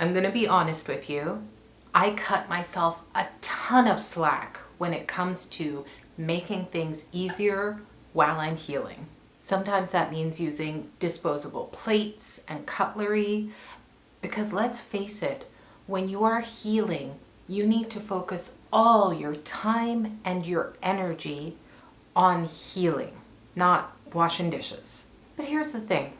I'm gonna be honest with you. I cut myself a ton of slack when it comes to making things easier while I'm healing. Sometimes that means using disposable plates and cutlery, because let's face it, when you are healing, you need to focus all your time and your energy on healing, not washing dishes. But here's the thing,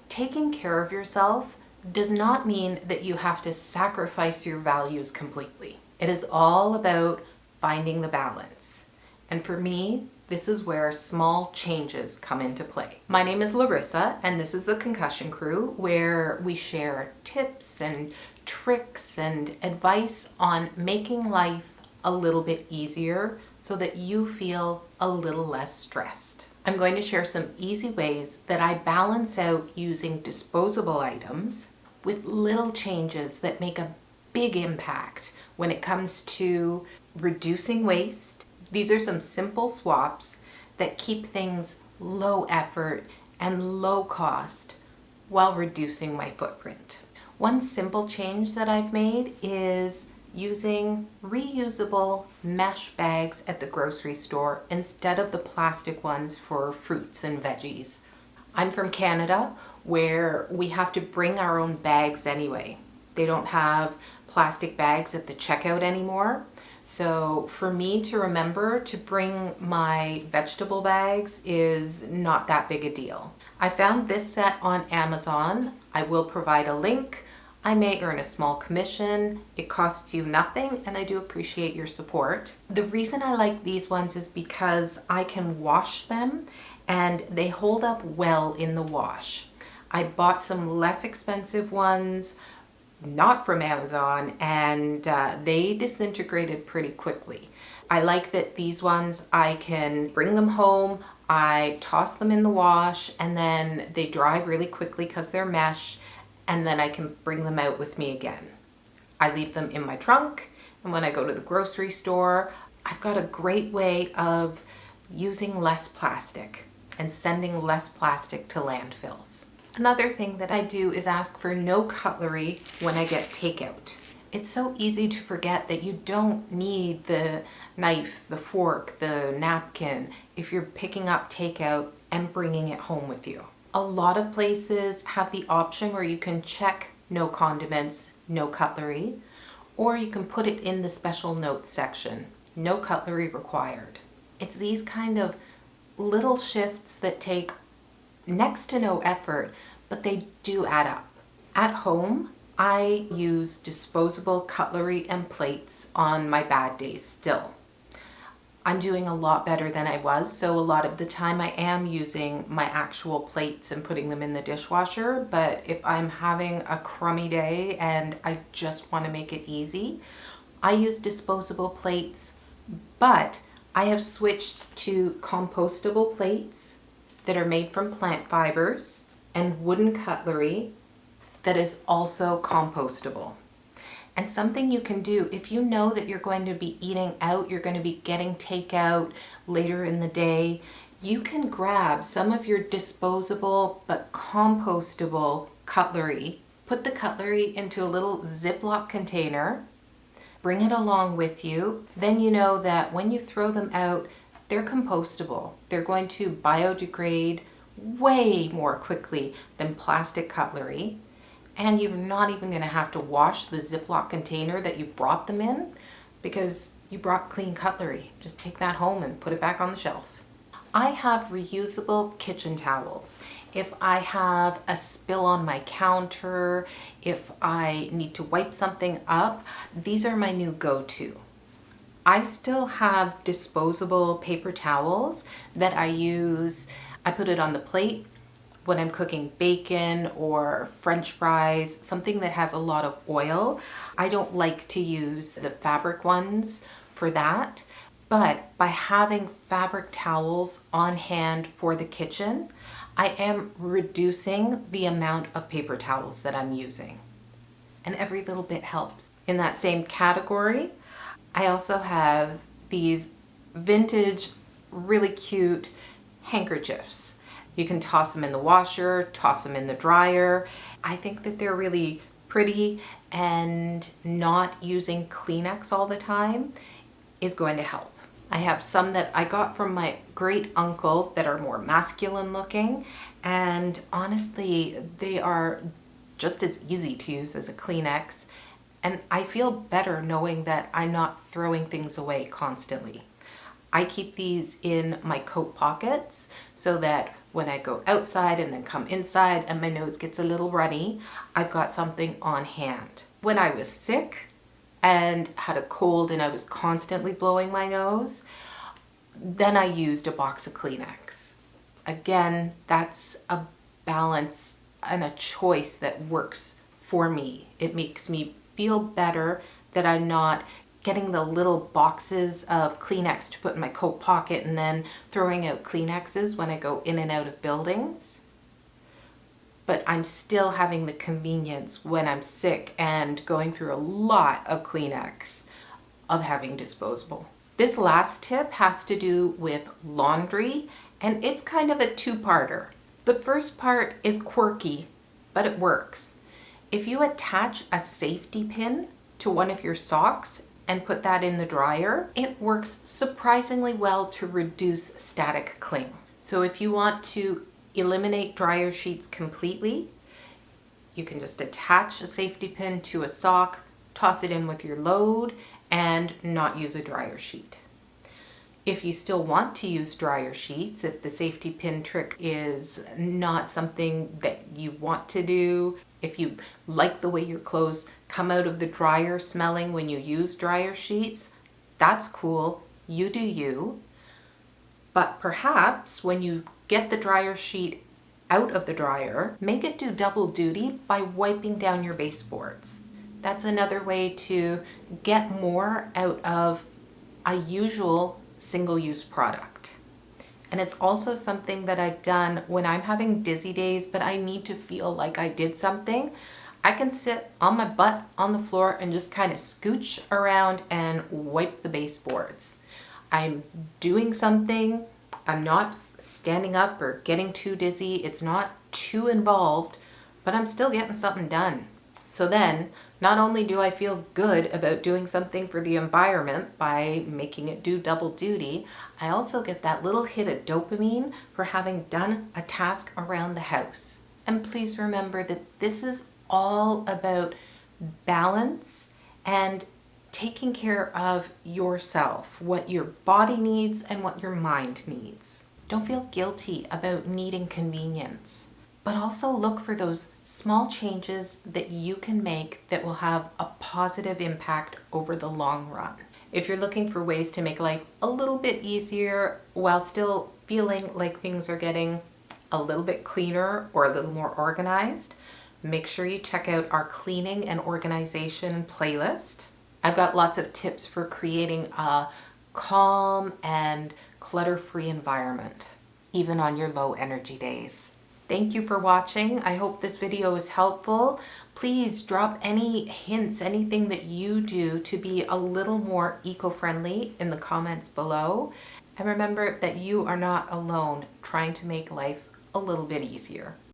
taking care of yourself does not mean that you have to sacrifice your values completely. It is all about finding the balance. And for me, this is where small changes come into play. My name is Larissa, and this is the Concussion Crew, where we share tips and tricks and advice on making life a little bit easier so that you feel a little less stressed. I'm going to share some easy ways that I balance out using disposable items with little changes that make a big impact when it comes to reducing waste. These are some simple swaps that keep things low effort and low cost while reducing my footprint. One simple change that I've made is using reusable mesh bags at the grocery store instead of the plastic ones for fruits and veggies. I'm from Canada, where we have to bring our own bags anyway. They don't have plastic bags at the checkout anymore. So for me to remember to bring my vegetable bags is not that big a deal. I found this set on Amazon. I will provide a link. I may earn a small commission. It costs you nothing, and I do appreciate your support. The reason I like these ones is because I can wash them and they hold up well in the wash. I bought some less expensive ones, not from Amazon, and they disintegrated pretty quickly. I like that these ones, I can bring them home, I toss them in the wash, and then they dry really quickly because they're mesh, and then I can bring them out with me again. I leave them in my trunk, and when I go to the grocery store, I've got a great way of using less plastic and sending less plastic to landfills. Another thing that I do is ask for no cutlery when I get takeout. It's so easy to forget that you don't need the knife, the fork, the napkin if you're picking up takeout and bringing it home with you. A lot of places have the option where you can check no condiments, no cutlery, or you can put it in the special notes section, no cutlery required. It's these kind of little shifts that take next to no effort, but they do add up. At home, I use disposable cutlery and plates on my bad days still. I'm doing a lot better than I was, so a lot of the time I am using my actual plates and putting them in the dishwasher, but if I'm having a crummy day and I just want to make it easy, I use disposable plates, but I have switched to compostable plates that are made from plant fibers and wooden cutlery that is also compostable. And something you can do if you know that you're going to be eating out, you're going to be getting takeout later in the day, you can grab some of your disposable but compostable cutlery, put the cutlery into a little Ziploc container, bring it along with you. Then you know that when you throw them out, they're compostable. They're going to biodegrade way more quickly than plastic cutlery. And you're not even going to have to wash the Ziploc container that you brought them in because you brought clean cutlery. Just take that home and put it back on the shelf. I have reusable kitchen towels. If I have a spill on my counter, if I need to wipe something up, these are my new go-to. I still have disposable paper towels that I use. I put it on the plate when I'm cooking bacon or French fries, something that has a lot of oil. I don't like to use the fabric ones for that, but by having fabric towels on hand for the kitchen, I am reducing the amount of paper towels that I'm using. And every little bit helps. In that same category, I also have these vintage, really cute handkerchiefs. You can toss them in the washer, toss them in the dryer. I think that they're really pretty and not using Kleenex all the time is going to help. I have some that I got from my great uncle that are more masculine looking, and honestly, they are just as easy to use as a Kleenex, and I feel better knowing that I'm not throwing things away constantly. I keep these in my coat pockets so that when I go outside and then come inside and my nose gets a little runny, I've got something on hand. When I was sick and had a cold and I was constantly blowing my nose, then I used a box of Kleenex. Again, that's a balance and a choice that works for me. It makes me feel better that I'm not getting the little boxes of Kleenex to put in my coat pocket and then throwing out Kleenexes when I go in and out of buildings. But I'm still having the convenience when I'm sick and going through a lot of Kleenex of having disposable. This last tip has to do with laundry, and it's kind of a two-parter. The first part is quirky, but it works. If you attach a safety pin to one of your socks and put that in the dryer, it works surprisingly well to reduce static cling. So if you want to eliminate dryer sheets completely, you can just attach a safety pin to a sock, toss it in with your load, and not use a dryer sheet. If you still want to use dryer sheets, if the safety pin trick is not something that you want to do, if you like the way your clothes come out of the dryer smelling when you use dryer sheets, that's cool, you do you. But perhaps when you get the dryer sheet out of the dryer, make it do double duty by wiping down your baseboards. That's another way to get more out of a usual single-use product. And it's also something that I've done when I'm having dizzy days, but I need to feel like I did something. I can sit on my butt on the floor and just kind of scooch around and wipe the baseboards. I'm doing something. I'm not standing up or getting too dizzy. It's not too involved, but I'm still getting something done. So then, not only do I feel good about doing something for the environment by making it do double duty, I also get that little hit of dopamine for having done a task around the house. And please remember that this is all about balance and taking care of yourself, what your body needs and what your mind needs. Don't feel guilty about needing convenience, but also look for those small changes that you can make that will have a positive impact over the long run. If you're looking for ways to make life a little bit easier while still feeling like things are getting a little bit cleaner or a little more organized, make sure you check out our cleaning and organization playlist. I've got lots of tips for creating a calm and clutter-free environment, even on your low energy days. Thank you for watching. I hope this video is helpful. Please drop any hints, anything that you do to be a little more eco-friendly in the comments below. And remember that you are not alone trying to make life a little bit easier.